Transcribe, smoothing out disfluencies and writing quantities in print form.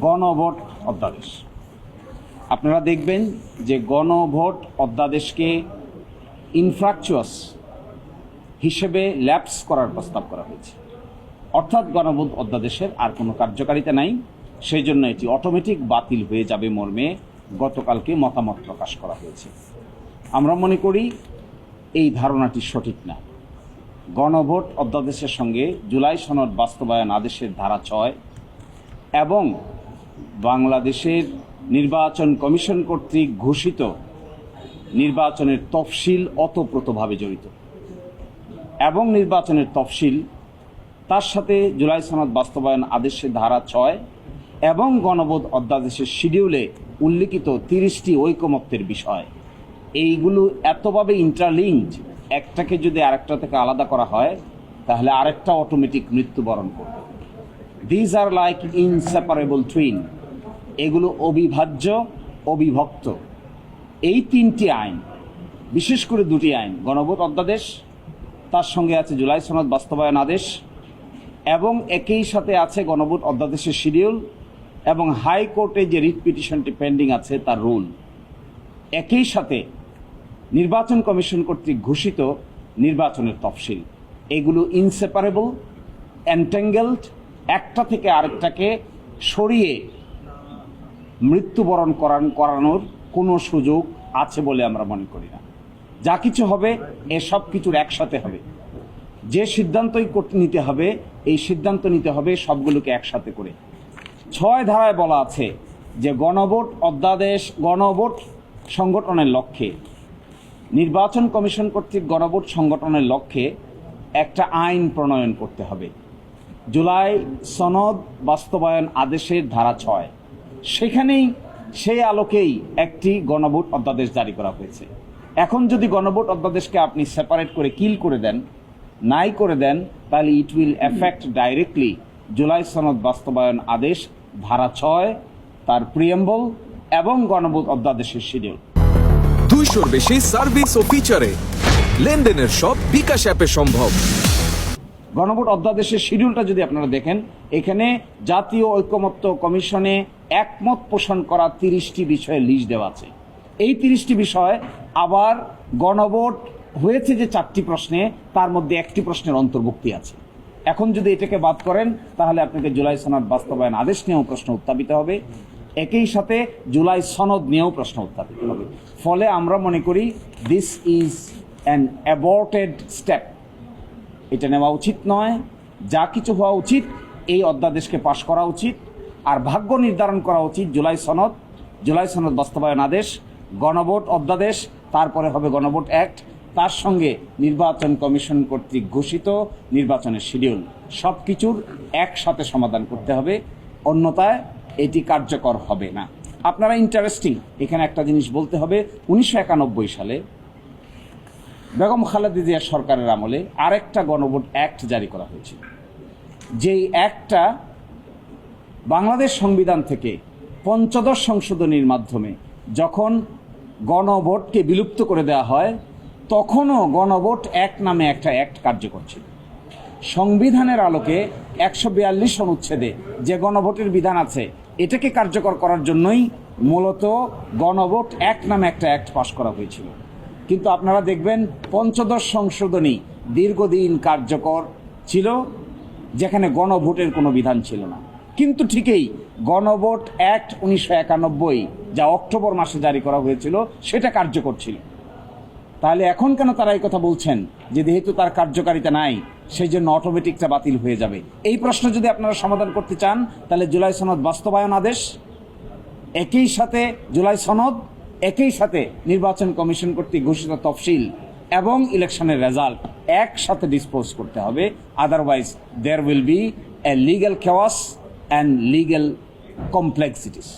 গণভোট অধ্যাদেশ। আপনারা দেখবেন যে গণভোট অধ্যাদেশকে ইনফ্রাকচুয়াস হিসেবে ল্যাপস করার প্রস্তাব করা হয়েছে, অর্থাৎ গণভোট অধ্যাদেশের আর কোনো কার্যকারিতা নাই, সেই জন্য এটি অটোমেটিক বাতিল হয়ে যাবে মর্মে গতকালকে মতামত প্রকাশ করা হয়েছে। আমরা মনে করি এই ধারণাটি সঠিক না। গণভোট অধ্যাদেশের সঙ্গে জুলাই সনদ বাস্তবায়ন আদেশের ধারা 6 এবং বাংলাদেশের নির্বাচন কমিশন কর্তৃক ঘোষিত নির্বাচনের তফসিল ওতপ্রোতভাবে জড়িত, এবং নির্বাচনের তফসিল তার সাথে জুলাই সনদ বাস্তবায়ন আদেশের ধারা 6 এবং গণভোট অধ্যাদেশের শিডিউলে উল্লিখিত 30টি ঐকমত্যের বিষয়, এইগুলো এতভাবে ইন্টারলিঙ্কড, একটাকে যদি আরেকটা থেকে আলাদা করা হয় তাহলে আরেকটা অটোমেটিক মৃত্যুবরণ করবে। These are like inseparable twin, এগুলো অবিভাজ্য, অবিভক্ত। এই 3টি আইন, বিশেষ করে 2টি আইন, গণভোট অধ্যাদেশ, তার সঙ্গে আছে জুলাই সনদ বাস্তবায়ন আদেশ, এবং একই সাথে আছে গণভোট অধ্যাদেশের শিডিউল এবং হাইকোর্টে যে রিট পিটিশনটি পেন্ডিং আছে তার রুল, একই সাথে নির্বাচন কমিশন কর্তৃক ঘোষিত নির্বাচনের তফসিল। এগুলো ইনসেপারেবল, এন্ট্যাঙ্গেলড, একটা থেকে আরেকটাকে সরিয়ে মৃত্যুবরণ করানোর কোনো সুযোগ আছে বলে আমরা মনে করি না। যা কিছু হবে এসব কিছুর একসাথে হবে। যে সিদ্ধান্তই নিতে হবে, এই সিদ্ধান্ত নিতে হবে সবগুলোকে একসাথে করে। 6 ধারায় বলা আছে যে গণভোট অধ্যাদেশ গণভোট সংগঠনের লক্ষ্যে, নির্বাচন কমিশন কর্তৃক গণভোট সংগঠনের লক্ষ্যে একটা আইন প্রণয়ন করতে হবে। জুলাই সনদ বাস্তবায়ন আদেশের ধারা 6, সেখানেই সেই আলোকেই একটি গণভোট অধ্যাদেশ জারি করা হয়েছে। এখন যদি গণভোট অধ্যাদেশকে আপনি সেপারেট করে কিল করে দেন, নাই করে দেন, তাহলে it will effect directly July সনদ বাস্তবায়ন আদেশ ধারা 6, তার প্রিএম্বল এবং গণভোট অধ্যাদেশের শিডিউল। 200-র বেশি সার্ভিস ও ফিচারে লেনদেনের সব বিকাশ অ্যাপে সম্ভব। গণভোট অধ্যাদেশের শিডিউলটা যদি আপনারা দেখেন, এখানে জাতীয় ঐকমত্য কমিশনে একমত পোষণ করা 30টি বিষয়ে লিস্ট দেওয়া আছে। এই 30টি বিষয় আবার গণভোট হয়েছে যে 4টি প্রশ্নে, তার মধ্যে 1টি প্রশ্নের অন্তর্ভুক্তি আছে। এখন যদি এটাকে বাদ করেন তাহলে আপনাকে জুলাই সনদ বাস্তবায়ন আদেশ নিয়েও প্রশ্ন উত্থাপিত হবে, একই সাথে জুলাই সনদ নিয়েও প্রশ্ন উত্থাপিত হবে। ফলে আমরা মনে করি দিস ইজ অ্যান অ্যাবর্টেড স্টেপ, এটা নেওয়া উচিত নয়। যা কিছু হওয়া উচিত, এই অধ্যাদেশকে পাশ করা উচিত, আর ভাগ্য নির্ধারণ করা উচিত জুলাই সনদ বাস্তবায়ন আদেশ, গণভোট অধ্যাদেশ, তারপরে হবে গণভোট অ্যাক্ট, তার সঙ্গে নির্বাচন কমিশন কর্তৃক ঘোষিত নির্বাচনের শিডিউল। সব কিছুর একসাথে সমাধান করতে হবে, অন্যথায় এটি কার্যকর হবে না। আপনারা ইন্টারেস্টিং, এখানে একটা জিনিস বলতে হবে, 1991 সালে বেগম খালেদা জিয়া সরকারের আমলে আরেকটা গণভোট অ্যাক্ট জারি করা হয়েছিল। যেই অ্যাক্টটা বাংলাদেশ সংবিধান থেকে 15 সংশোধনীর মাধ্যমে যখন গণভোটকে বিলুপ্ত করে দেওয়া হয়, তখনও গণভোট অ্যাক্ট নামে একটা অ্যাক্ট কার্যকর ছিল। সংবিধানের আলোকে 142 অনুচ্ছেদে যে গণভোটের বিধান আছে, এটাকে কার্যকর করার জন্যই মূলত গণভোট অ্যাক্ট নামে একটা অ্যাক্ট পাশ করা হয়েছিল। কিন্তু আপনারা দেখবেন 15 সংশোধনী দীর্ঘদিন কার্যকর ছিল, যেখানে গণভোটের কোনো বিধান ছিল না। কিন্তু ঠিকই গণভোট অ্যাক্ট 1991, যা অক্টোবর মাসে জারি করা হয়েছিল, সেটা কার্যকর ছিল। তাহলে এখন কেন তারা এই কথা বলছেন যে যেহেতু তার কার্যকারিতা নাই, সেই জন্য অটোমেটিকটা বাতিল হয়ে যাবে? এই প্রশ্ন যদি আপনারা সমাধান করতে চান, তাহলে জুলাই সনদ বাস্তবায়ন আদেশ, একই সাথে জুলাই সনদ, একই সাথে নির্বাচন কমিশন কর্তৃক ঘোষিত তফসিল এবং ইলেকশনের রেজাল্ট একসাথে ডিসপোজ করতে হবে। Otherwise there will be a legal chaos and legal complexities.